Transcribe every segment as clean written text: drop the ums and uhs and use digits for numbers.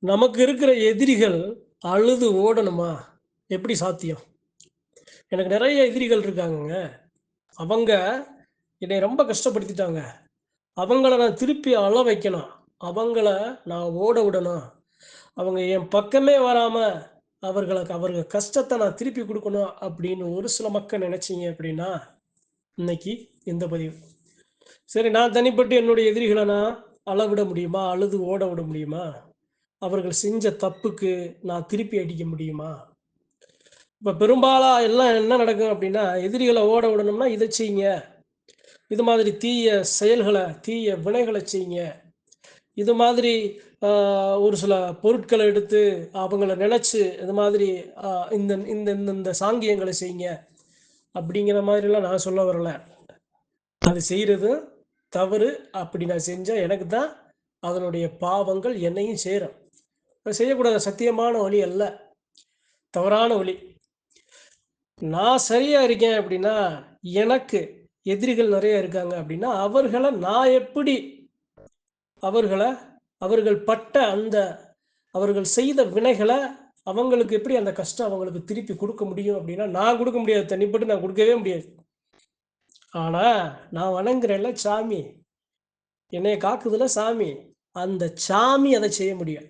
நமக்கு இருக்கிற எதிரிகள் அழுது ஓடணுமா? எப்படி சாத்தியம்? எனக்கு நெறைய எதிரிகள் இருக்காங்கங்க. அவங்க என்னைய ரொம்ப கஷ்டப்படுத்திட்டாங்க. அவங்கள நான் திருப்பி அழ வைக்கணும். அவங்கள நான் ஓட விடணும். அவங்க என் பக்கமே வராம, அவர்கள் கஷ்டத்த நான் திருப்பி குடுக்கணும் அப்படின்னு ஒரு சில மக்கள் நெனைச்சீங்க அப்படின்னா, இன்னைக்கு இந்த பதிவு. சரி, நான் தனிப்பட்டு என்னுடைய எதிரிகள நான் அழவிட முடியுமா? அழுது ஓட விட முடியுமா? அவர்கள் செஞ்ச தப்புக்கு நான் திருப்பி அடிக்க முடியுமா? இப்ப பெரும்பாலா எல்லாம் என்ன நடக்கும் அப்படின்னா, எதிரிகள ஓட விடணும்னா, இத செய்யுங்க. இது மாதிரி தீய செயல்கள, தீய வினைகள செய்யுங்க. இது மாதிரி அ ஒரு சில பொருட்கள எடுத்து அவங்கள நினைச்சு, இது மாதிரி அ இந்த இந்த இந்த இந்த சாங்கியங்கள செய்யுங்க. அப்படிங்கிற மாதிரிலாம் நான் சொல்ல வரல. அது செய்றது தவறு. அப்படி நான் செஞ்சா எனக்கு தான் அதனுடைய பாவங்கள் என்னையும் சேரும். அது செய்யக்கூடாத சத்தியமான வழி அல்ல. தவறான வழி. நான் சரியா இருக்கேன் அப்படின்னா, எனக்கு எதிரிகள் நெறைய இருக்காங்க அப்படின்னா, அவர்கள நான் எப்படி அவர்கள அவர்கள் பட்ட அந்த அவர்கள் செய்த வினைகள, அவங்களுக்கு எப்படி அந்த கஷ்டம் அவங்களுக்கு திருப்பி குடுக்க முடியும் அப்படின்னா, நான் குடுக்க முடியாது. தனிப்பட்டு நான் குடுக்கவே முடியாது. ஆனா, நான் வணங்குறேன்ல சாமி, என்னைய காக்குதுல்ல சாமி, அந்த சாமி அத செய்ய முடியும்.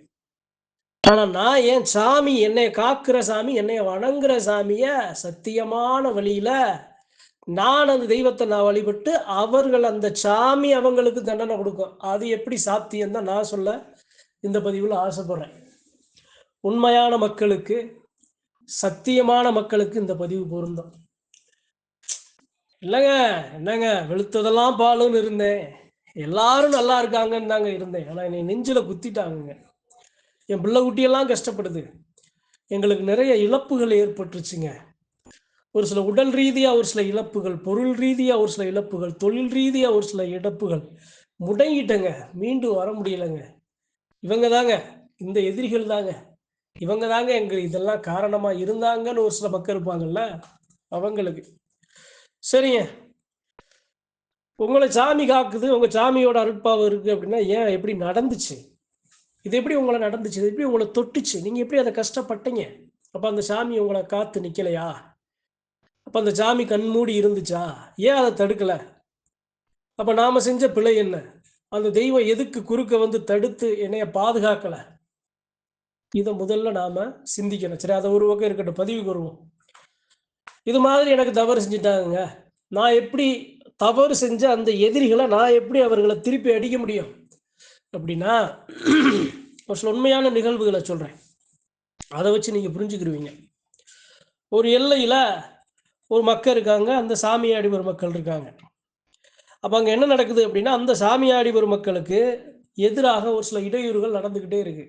ஆனா, நான் என் சாமி என்னைய காக்குற சாமி, என்னைய வணங்குற சாமிய சத்தியமான வழியில நான் அந்த தெய்வத்த நான் வழிபட்டு, அவர்கள் அந்த சாமி அவங்களுக்கு தண்டனை குடுக்கும். அது எப்படி சாத்தியம் தான் நான் சொல்ல இந்த பதிவுல ஆசைப்படுறேன். உண்மையான மக்களுக்கு, சத்தியமான மக்களுக்கு இந்த பதிவு பொருந்தும். இல்லங்க, என்னங்க வெளுத்ததெல்லாம் பாலுன்னு இருந்தேன். எல்லாரும் நல்லா இருக்காங்கன்னு தாங்க இருந்தேன். ஆனா என்னைய நெஞ்சில குத்திட்டாங்கங்க. என் பிள்ளை குட்டியெல்லாம் கஷ்டப்படுது. எங்களுக்கு நிறைய இழப்புகள் ஏற்பட்டுருச்சுங்க. ஒரு சில உடல் ரீதியா ஒரு சில இழப்புகள், பொருள் ரீதியா ஒரு சில இழப்புகள், தொழில் ரீதியா ஒரு சில இழப்புகள். முடங்கிட்டேங்க. மீண்டு வர முடியலங்க. இவங்க தாங்க, இந்த எதிரிகள் தாங்க. இவங்க தாங்க எங்க இதெல்லாம் காரணமா இருந்தாங்கன்னு ஒரு சில மக்கள் இருப்பாங்கல்ல, அவங்களுக்கு. சரிங்க. உங்கள சாமி காக்குது, உங்க சாமியோட அருட்பாவு இருக்கு அப்படின்னா, ஏன் எப்படி நடந்துச்சு? இது எப்படி உங்கள நடந்துச்சு? இது எப்படி உங்கள தொட்டுச்சு? நீங்க எப்படி அத கஷ்டப்பட்டீங்க? அப்ப அந்த சாமி உங்கள காத்து நிக்கலையா? அப்ப அந்த சாமி கண்மூடி இருந்துச்சா? ஏன் அத தடுக்கல? அப்ப நாம செஞ்ச பிழை என்ன? அந்த தெய்வம் எதுக்கு குறுக்க வந்து தடுத்து என்னைய பாதுகாக்கல? இத முதல்ல நாம சிந்திக்கணும். சரி, அது ஒரு பக்கம் இருக்கட்டும். பதிவுக்கு வருவோம். இது மாதிரி எனக்கு தவறு செஞ்சுட்டாங்கங்க. நான் எப்படி தவறு செஞ்ச அந்த எதிரிகள நான் எப்படி அவர்கள திருப்பி அடிக்க முடியும்? அப்படின்னா, ஒரு சில உண்மையான நிகழ்வுகள சொல்றேன். அத வச்சு நீங்க புரிஞ்சுக்கிருவீங்க. ஒரு எல்லையில ஒரு மக்கள் இருக்காங்க. அந்த சாமியாடி ஒரு மக்கள் இருக்காங்க. அப்ப அங்க என்ன நடக்குது அப்படின்னா, அந்த சாமியாடி ஒரு மக்களுக்கு எதிராக ஒரு சில இடையூறுகள் நடந்துகிட்டே இருக்கு.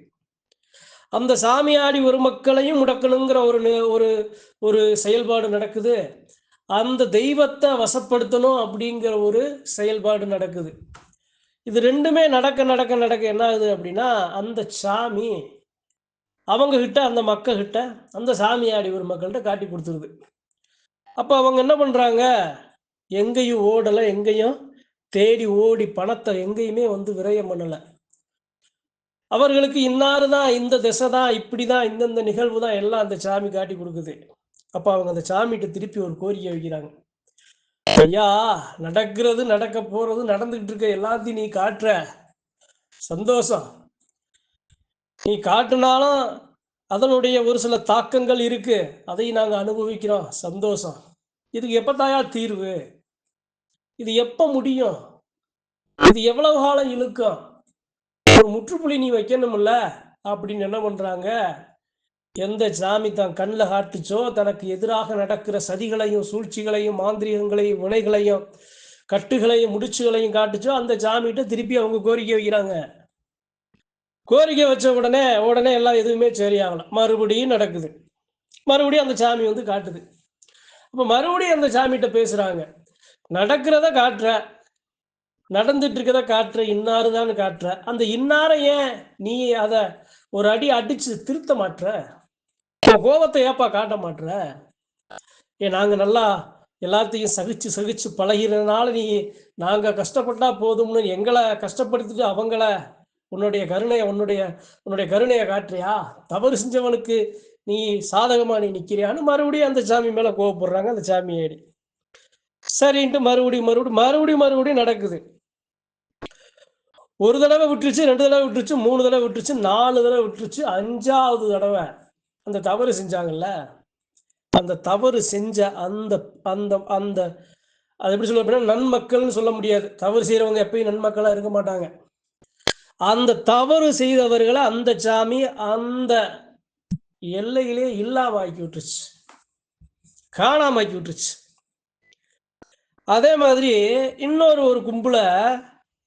அந்த சாமியாடி ஒரு மக்களையும் முடக்கணுங்கிற ஒரு ஒரு செயல்பாடு நடக்குது. அந்த தெய்வத்த வசப்படுத்தணும் அப்படிங்கிற ஒரு செயல்பாடு நடக்குது. இது 2மே நடக்க என்ன ஆகுது அப்படின்னா, அந்த சாமி அவங்க கிட்ட, அந்த மக்கள்கிட்ட, அந்த சாமியாடி ஒரு மக்கள்ட்ட காட்டி குடுத்துருது. அப்ப அவங்க என்ன பண்றாங்க, எங்கேயும் ஓடல, எங்கேயும் தேடி ஓடி பணத்த எங்கேயுமே வந்து விரயம் பண்ணல. அவர்களுக்கு இன்னாரு தான், இந்த திசை தான், இப்படி தான், இந்தந்த நிகழ்வு தான் எல்லாம் அந்த சாமி காட்டி குடுக்குது. அப்ப அவங்க அந்த சாமிட்ட திருப்பி ஒரு கோரிக்கை வைக்கிறாங்க. ஐயா, நடக்கிறது, நடக்க போறது, நடந்துகிட்டு இருக்க எல்லாத்தையும் நீ காட்டுற. சந்தோஷம். நீ காட்டுனாலும் அதனுடைய ஒரு சில தாக்கங்கள் இருக்கு. அதையும் நாங்க அனுபவிக்கிறோம். சந்தோஷம். இதுக்கு எப்பத்தாய்யா தீர்வு? இது எப்ப முடியும்? இது எவ்வளவு காலம் இழுக்கும்? ஒரு முற்றுப்புள்ளி நீ வைக்கணும்ல? அப்படின்னு என்ன பண்றாங்க, எந்த சாமி தான் கண்ல காட்டுச்சோ, தனக்கு எதிராக நடக்கிற சதிகளையும், சூழ்ச்சிகளையும், மாந்திரீகங்களையும், வினைகளையும், கட்டுகளையும், முடிச்சுகளையும் காட்டுச்சோ, அந்த சாமிட்ட திருப்பி அவங்க கோரிக்கை வைக்கிறாங்க. கோரிக்கை வச்ச உடனே எல்லாம் எதுவுமே சரியாகல. மறுபடியும் நடக்குது. மறுபடியும் அந்த சாமி வந்து காட்டுது. அப்ப மறுபடியும் அந்த சாமிட்ட பேசுறாங்க. நடக்கிறத காட்டுற, நடந்துட்டு இருக்கத காட்டுற, இன்னாருதான்னு காட்டுற. அந்த இன்னார ஏன் நீ அத ஒரு அடி அடிச்சு திருத்த மாட்ற? உன் கோவத்த ஏன்பா காட்ட மாட்ற? நாங்க நல்லா எல்லாத்தையும் சகிச்சு சகிச்சு பழகிறதுனால நாங்க கஷ்டப்பட்டா போதும்னு எங்கள கஷ்டப்படுத்திட்டு அவங்கள உன்னுடைய கருணையை உன்னுடைய கருணையை காட்டுறியா? தவறு செஞ்சவனுக்கு நீ சாதகமா நீ நிற்கிறியான்னு மறுபடியும் அந்த சாமி மேலே கோவப்படுறாங்க அந்த சாமியாடி. சரின்ட்டு மறுபடியும் நடக்குது. ஒரு தடவை விட்டுருச்சு, 2 தடவை விட்டுருச்சு, 3 தடவை விட்டுருச்சு, 4 தடவை விட்டுருச்சு. 5வது தடவை அந்த தவறு செஞ்சாங்கல்ல, அந்த தவறு செஞ்ச அந்த அந்த அந்த அது எப்படி சொல்ல அப்படின்னா, நன்மக்கள்னு சொல்ல முடியாது. தவறு செய்கிறவங்க எப்பயும் நன்மக்களாக இருக்க மாட்டாங்க. அந்த தவறு செய்தவர்களை அந்த சாமி அந்த எல்லையிலே இல்லாம ஆக்கி விட்டுருச்சு, காணாம ஆக்கி விட்டுருச்சு. அதே மாதிரி இன்னொரு ஒரு கும்பல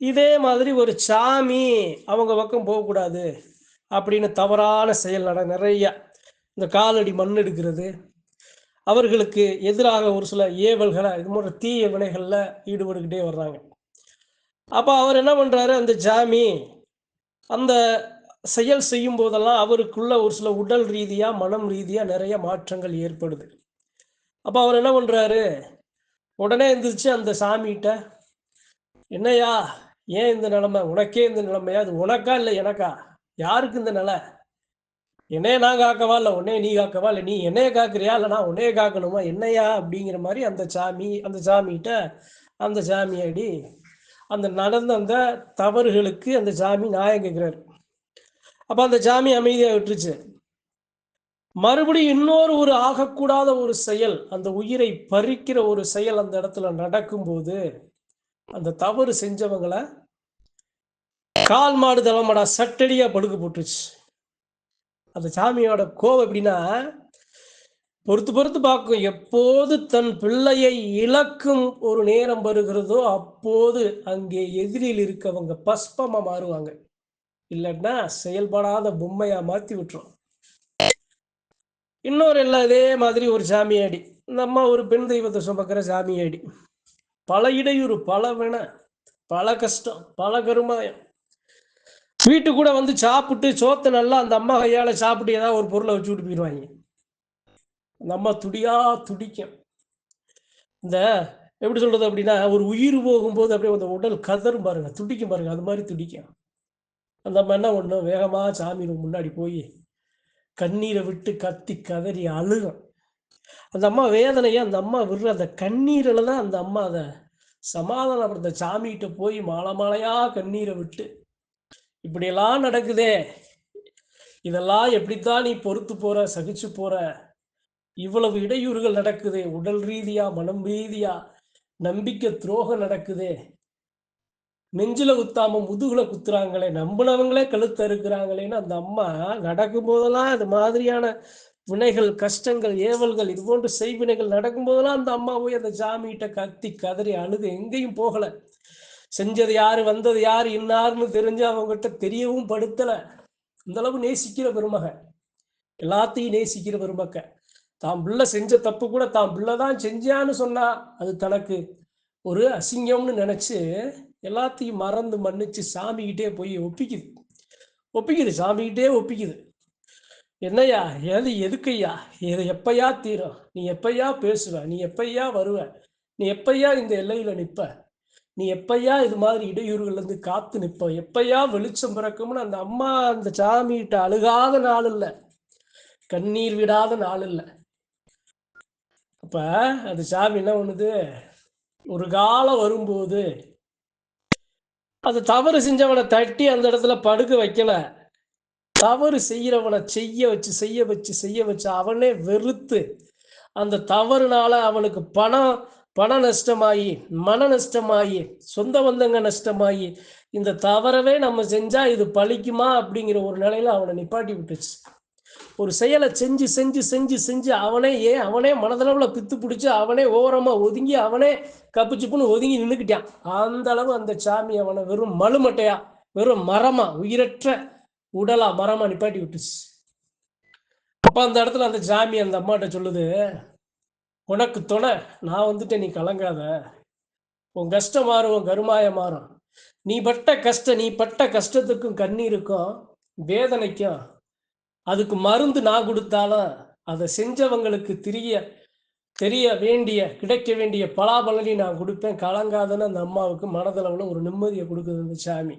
இதே மாதிரி ஒரு சாமி அவங்க பக்கம் போகக்கூடாது அப்படின்னு தவறான செயல் நிறைய இந்த காலடி மண் எடுக்கிறது, அவர்களுக்கு எதிராக ஒரு சில ஏவல்களை இது போன்ற தீய வினைகளில் ஈடுபட்டுக்கிட்டே வர்றாங்க. அப்போ அவர் என்ன பண்ணுறாரு, அந்த சாமி அந்த செயல் செய்யும் போதெல்லாம் அவருக்குள்ள ஒரு சில உடல் ரீதியாக மனம் ரீதியாக நிறைய மாற்றங்கள் ஏற்படுது. அப்போ அவர் என்ன பண்ணுறாரு, உடனே எந்திரிச்சு அந்த சாமிகிட்ட, என்னையா ஏன் இந்த நிலைமை, உனக்கே இந்த நிலைமையா, அது உனக்கா இல்லை எனக்கா, யாருக்கு இந்த நிலை, என்னைய நான் காக்கவா இல்லை உன்னைய நீ காக்கவா, இல்லை நீ என்னைய காக்குறியா இல்லை நான் உன்னைய காக்கணுமா, என்னையா அப்படிங்கிற மாதிரி அந்த சாமிகிட்ட அந்த சாமியாடி அந்த நடந்த அந்த தவறுகளுக்கு அந்த சாமி நியாயம் கேட்குறாரு. அப்போ அந்த சாமி அமைதியாக விட்டுருச்சு. மறுபடியும் இன்னொரு ஒரு ஆகக்கூடாத ஒரு செயல், அந்த உயிரை பறிக்கிற ஒரு செயல் அந்த இடத்துல நடக்கும்போது அந்த தவறு செஞ்சவங்களை கால் மாடு தலைமாடா சட்டடியா படுக்க போட்டுருச்சு. அந்த சாமியோட கோபம் எப்படின்னா, பொறுத்து பார்க்கும். எப்போது தன் பிள்ளையை இழக்கும் ஒரு நேரம் வருகிறதோ அப்போது அங்கே எதிரில் இருக்கவங்க பஸ்பமா மாறுவாங்க, இல்லைன்னா செயல்படாத பொம்மையா மாற்றி விட்டுரும். இன்னொரு எல்லாம் இதே மாதிரி ஒரு சாமியாடி, நம்ம ஒரு பெண் தெய்வத்தை சுமக்கிற சாமியாடி, பல இடையூறு, பல வினை, பல கஷ்டம், பல கருமாயம். வீட்டு கூட வந்து சாப்பிட்டு சோத்தை நல்லா அந்த அம்மா கையால் சாப்பிட்டு ஏதாவது ஒரு பொருளை வச்சு விட்டு போயிடுவாங்க. அந்த அம்மா துடிக்கும். இந்த எப்படி சொல்றது அப்படின்னா, ஒரு உயிர் போகும்போது அப்படியே அந்த உடல் கதரும் பாருங்க, துடிக்கும் பாருங்க, அது மாதிரி துடிக்கும். அந்த அம்மா என்ன பண்ணும், வேகமாக சாமி முன்னாடி போய் கண்ணீரை விட்டு கத்தி கதறி அழுகும். அந்த அம்மா வேதனையை அந்த அம்மா விடுற அந்த கண்ணீரில் தான் அந்த அம்மா அதை சமாதானப்படுத்த சாமிகிட்ட போய் மாலையா கண்ணீரை விட்டு, இப்படியெல்லாம் நடக்குதே, இதெல்லாம் எப்படித்தான் நீ பொறுத்து போற, சகிச்சு போற, இவ்வளவு இடையூறுகள் நடக்குது, உடல் ரீதியா மனம் ரீதியா நம்பிக்கை துரோகம் நடக்குது, நெஞ்சில குத்தாம முதுகுல குத்துறாங்களே, நம்பினவங்களே கழுத்து அறுக்கிறாங்களேன்னு அந்த அம்மா நடக்கும் போதெல்லாம் இது மாதிரியான வினைகள், கஷ்டங்கள், ஏவல்கள், இது போன்ற செய்வினைகள் நடக்கும் போதெல்லாம் அந்த அம்மா போய் அந்த சாமிகிட்ட கத்தி கதறி அழுது, எங்கேயும் போகல. செஞ்சது யாரு, வந்தது யாரு, இன்னாருன்னு தெரிஞ்சு அவங்ககிட்ட தெரியவும் படுத்தல. இந்த அளவு நேசிக்கிற பெருமக, எல்லாத்தையும் நேசிக்கிற பெருமக்க, தான் பிள்ளை செஞ்ச தப்பு கூட தான் பிள்ளை தான் செஞ்சான்னு சொன்னா அது தனக்கு ஒரு அசிங்கம்னு நினைச்சு எல்லாத்தையும் மறந்து மன்னிச்சு சாமிகிட்டே போய் ஒப்பிக்குது சாமிகிட்டே ஒப்பிக்குது. என்னையா எதுக்கையா, இதை எப்பையா தீரும், நீ எப்பையா பேசுவ, நீ எப்பையா வருவ, நீ எப்பையா இந்த எல்லையில நிற்ப, நீ எப்பையா இது மாதிரி இடையூறுகள் இருந்து காத்து நிற்ப, எப்பையா வெளிச்சம் பிறக்கும்னு அந்த அம்மா அந்த சாமிகிட்ட அழுகாத நாள் இல்லை, கண்ணீர் விடாத நாள் இல்லை. அப்ப அந்த சாமி என்ன பண்ணுது, ஒரு காலம் வரும்போது அது தவறு செஞ்சவனை தட்டி அந்த இடத்துல படுக்க வைக்கல, தவறு செய்யறவனை செய்ய வச்சு அவனே வெறுத்து அந்த தவறுனால அவனுக்கு பண நஷ்டமாயி, மன நஷ்டமாயி, சொந்த பந்தங்க நஷ்டமாயி, இந்த தவறவே நம்ம செஞ்சா இது பழிக்குமா அப்படிங்கிற ஒரு நிலையில அவனை நிப்பாட்டி விட்டுச்சு. ஒரு செயலை செஞ்சு அவனே மனதளவுல பித்து பிடிச்சு அவனே ஓரமா ஒதுங்கி அவனே கப்புச்சுப்புன்னு ஒதுங்கி நின்றுக்கிட்டான். அந்த அளவு அந்த சாமி அவனை வெறும் மலுமட்டையா, வெறும் மரமா, உயிரற்ற உடலா மரமா நிப்பாட்டி விட்டுச்சு. அப்ப அந்த இடத்துல அந்த சாமி அந்த அம்மாட்ட சொல்லுது, உனக்கு துணை நான் வந்துட்டு, நீ கலங்காத, உன் கஷ்டம் மாறும், உன் கருமாயம் மாறும், நீ பட்ட கஷ்டத்துக்கும் கண்ணீருக்கும் வேதனைக்கும் அதுக்கு மருந்து நான் கொடுத்தாலும் அதை செஞ்சவங்களுக்கு தெரிய வேண்டிய கிடைக்க வேண்டிய பலாபலனை நான் கொடுப்பேன், கலங்காதன்னு அந்த அம்மாவுக்கு மனதளவில் ஒரு நிம்மதியை கொடுக்குது அந்த சாமி.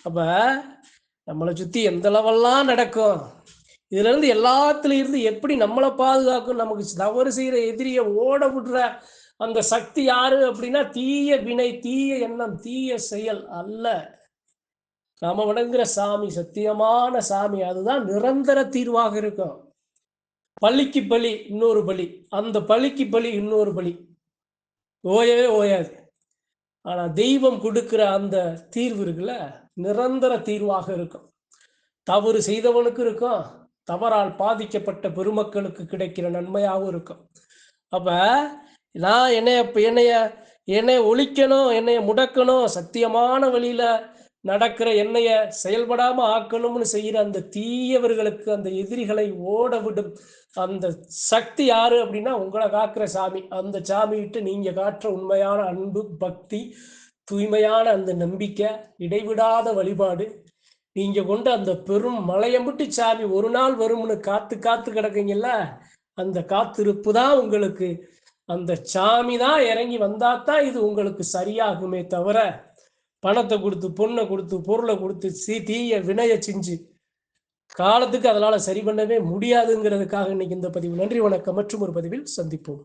அப்ப நம்மளை சுத்தி எந்த லெவல்லாம் நடக்கும், இதுல இருந்து எல்லாத்துல இருந்து எப்படி நம்மளை பாதுகாக்கும், நமக்கு தவறு செய்யற எதிரியை ஓட விடுற அந்த சக்தி யாரு அப்படின்னா, தீய வினை, தீய எண்ணம், தீய செயல் அல்ல. நாம வணங்குற சாமி சத்தியமான சாமி. அதுதான் நிரந்தர தீர்வாக இருக்கும். பலிக்கு பலி இன்னொரு பலி, அந்த பலிக்கு பலி இன்னொரு பலி, ஓயவே ஓயாது. ஆனா தெய்வம் கொடுக்கிற அந்த தீர்வு இருக்குல்ல, நிரந்தர தீர்வாக இருக்கும். தவறு செய்தவனுக்கு இருக்கும், தவறால் பாதிக்கப்பட்ட பெருமக்களுக்கு கிடைக்கிற நன்மையாகவும் இருக்கும். அப்ப நான் என்னைய ஒழிக்கணும், என்னைய முடக்கணும், சத்தியமான வழியில நடக்கிற என்னைய செயல்படாம ஆக்கணும்னு செய்யற அந்த தீயவர்களுக்கு, அந்த எதிரிகளை ஓட விடும் அந்த சக்தி யாரு அப்படின்னா, உங்களை காக்கிற சாமி. அந்த சாமிகிட்ட நீங்க காட்டுற உண்மையான அன்பு, பக்தி, தூய்மையான அந்த நம்பிக்கை, இடைவிடாத வழிபாடு, நீங்க கொண்டு அந்த பெரும் மலையம்புட்டு சாமி ஒரு நாள் வரும்னு காத்து காத்து கிடக்குங்கல்ல, அந்த காத்திருப்பு தான் உங்களுக்கு, அந்த சாமி தான் இறங்கி வந்தாதான் இது உங்களுக்கு சரியாகுமே தவிர, பணத்தை கொடுத்து, பொண்ணை கொடுத்து, பொருளை கொடுத்து, தீய வினைய செஞ்சு காலத்துக்கு அதனால சரி பண்ணவே முடியாதுங்கிறதுக்காக இன்னைக்கு இந்த பதிவு. நன்றி, வணக்கம். மற்றும் ஒரு பதிவில் சந்திப்போம்.